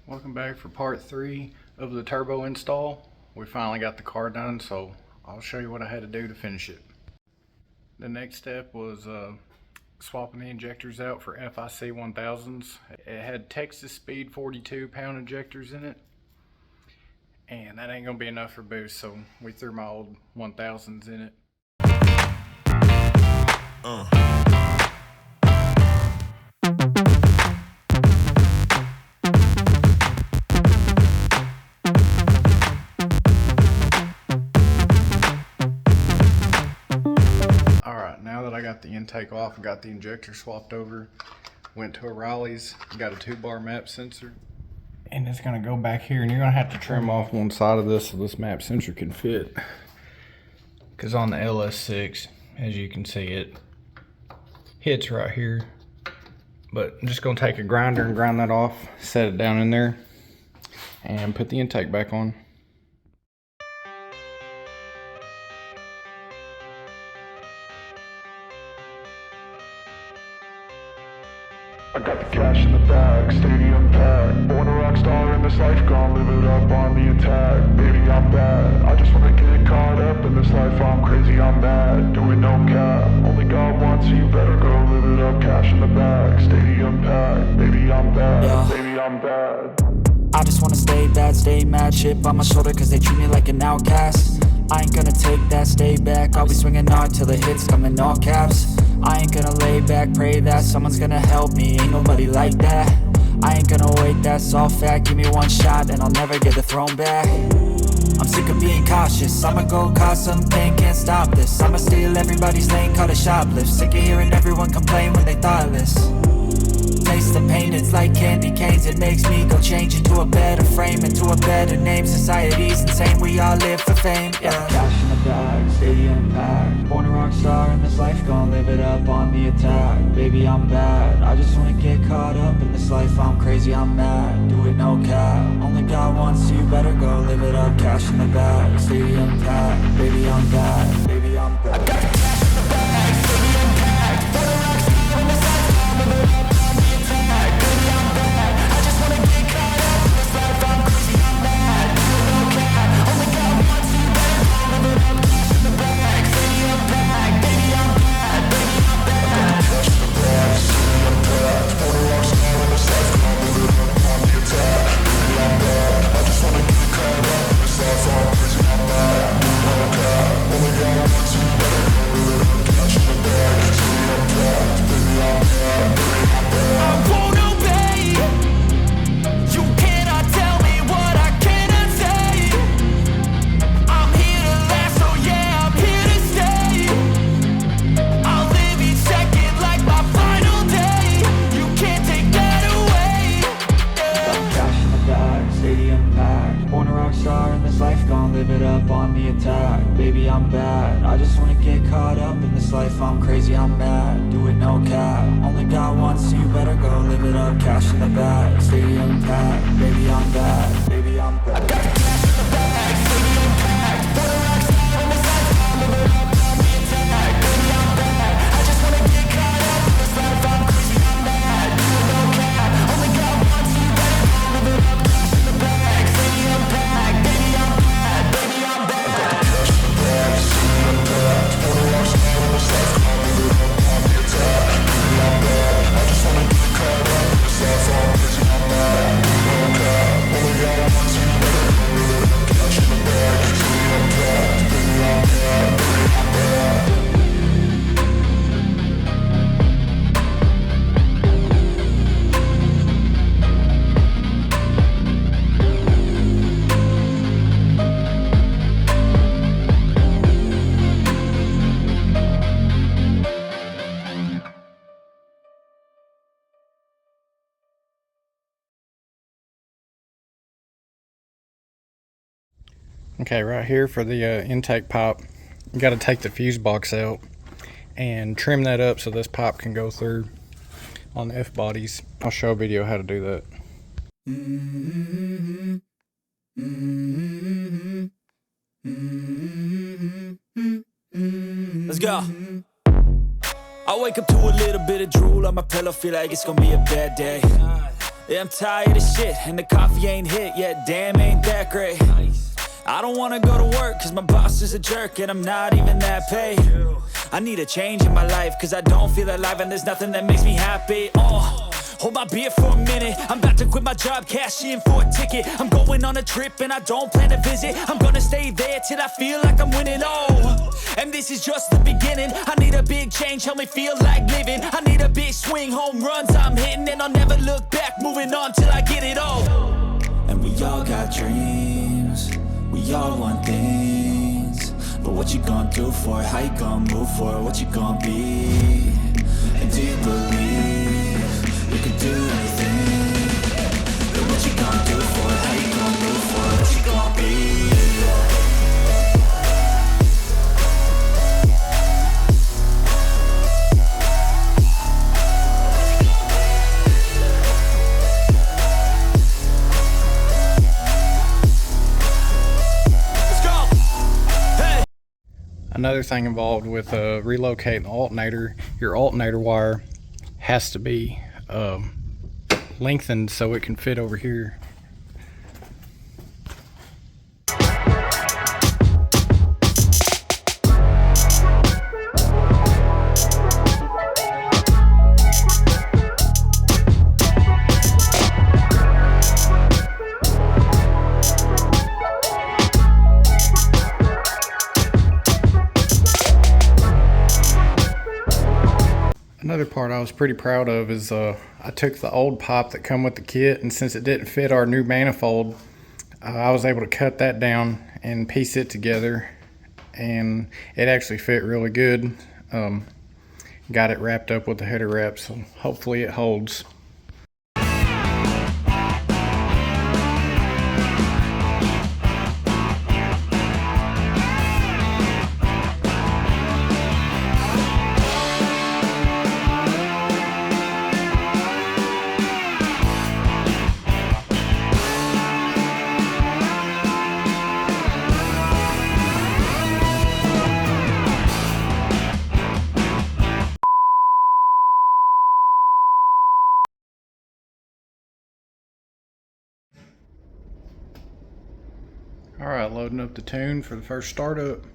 Welcome back for part 3 of the turbo install. We finally got the car done, so I'll show you what I had to do to finish it. The next step was swapping the injectors out for FIC 1000s. It had Texas Speed 42 pound injectors in it, and that ain't gonna be enough for boost, so we threw my old 1000s in it. Alright, now that I got the intake off and got the injector swapped over, went to O'Reilly's, got a 2-bar map sensor. And it's going to go back here, and you're going to have to trim off one side of this so this map sensor can fit. Because on the LS6, as you can see, it hits right here. But I'm just going to take a grinder and grind that off, set it down in there, and put the intake back on. I got the cash in the bag, stadium packed. Born a rock star in this life, gon' live it up on the attack. Baby, I'm bad, I just wanna get caught up in this life. I'm crazy, I'm mad, doing no cap. Only God wants you, better go live it up. Cash in the bag, stadium packed. Baby, I'm bad, yeah. Baby, I'm bad. I just wanna stay bad, stay mad. Chip on my shoulder cause they treat me like an outcast. I ain't gonna take that, stay back. I'll be swinging hard till the hits come in all caps. I ain't gonna lay back, pray that someone's gonna help me. Ain't nobody like that. I ain't gonna wait, that's all fact. Give me one shot and I'll never get the throne back. I'm sick of being cautious, I'ma go cause some pain, can't stop this. I'ma steal everybody's lane, call it shoplift. Sick of hearing everyone complain when they thoughtless. Taste the pain, it's like candy canes. It makes me go change into a better frame, into a better name. Society's insane, we all live for fame, yeah. Cash in the bag, stadium packed. Born a rock star in this life, gon' live it up on the attack. Baby, I'm bad, I just wanna get caught up in this life. I'm crazy, I'm mad, do it no cap. Only God wants you, better go live it up. Cash in the bag, stadium packed. Baby, I'm bad, baby, I'm bad. I got the cash in the bag, stadium packed. Born a rock star in this life, gon' live it up. Baby, I'm bad, I just wanna get caught up in this life. I'm crazy, I'm mad, do it no cap. Only God wants you, better go live it up. Cash in the bag, stadium packed. Baby, I'm bad, baby, I'm bad. I got the cash in the bag, stadium packed. Born a rock star in this life, gon' live it up on the attack. Baby, I'm bad, I just wanna get caught up in this life. I'm crazy, I'm mad, do it no cap. Only God wants you, better go live it up. Cash in the bag, stadium packed. Baby, I'm bad, baby, I'm bad. Okay, right here for the intake pipe, you got to take the fuse box out and trim that up so this pipe can go through on the F bodies. I'll show a video how to do that. Let's go. I wake up to a little bit of drool on my pillow, feel like it's gonna be a bad day. Yeah, I'm tired of shit, and the coffee ain't hit yet, damn ain't that great. I don't wanna go to work, cause my boss is a jerk, and I'm not even that paid. I need a change in my life, cause I don't feel alive, and there's nothing that makes me happy. Hold my beer for a minute, I'm about to quit my job, cash in for a ticket. I'm going on a trip and I don't plan to visit. I'm gonna stay there till I feel like I'm winning, and this is just the beginning. I need a big change, help me feel like living. I need a big swing, home runs I'm hitting, and I'll never look back, moving on till I get it all. And we all got dreams, we all want things, but what you gonna do for it? How you gonna move for it? What you gonna be? And do you believe you can do anything? But what you gonna do for it? How you gonna move for it? What you gonna be? Let's go! Hey! Another thing involved with Relocate and Alternator, your alternator wire has to be lengthened so it can fit over here. Another part I was pretty proud of is I took the old pipe that come with the kit, and since it didn't fit our new manifold, I was able to cut that down and piece it together, and it actually fit really good. Got it wrapped up with the header wrap, so hopefully it holds. Alright, loading up the tune for the first startup.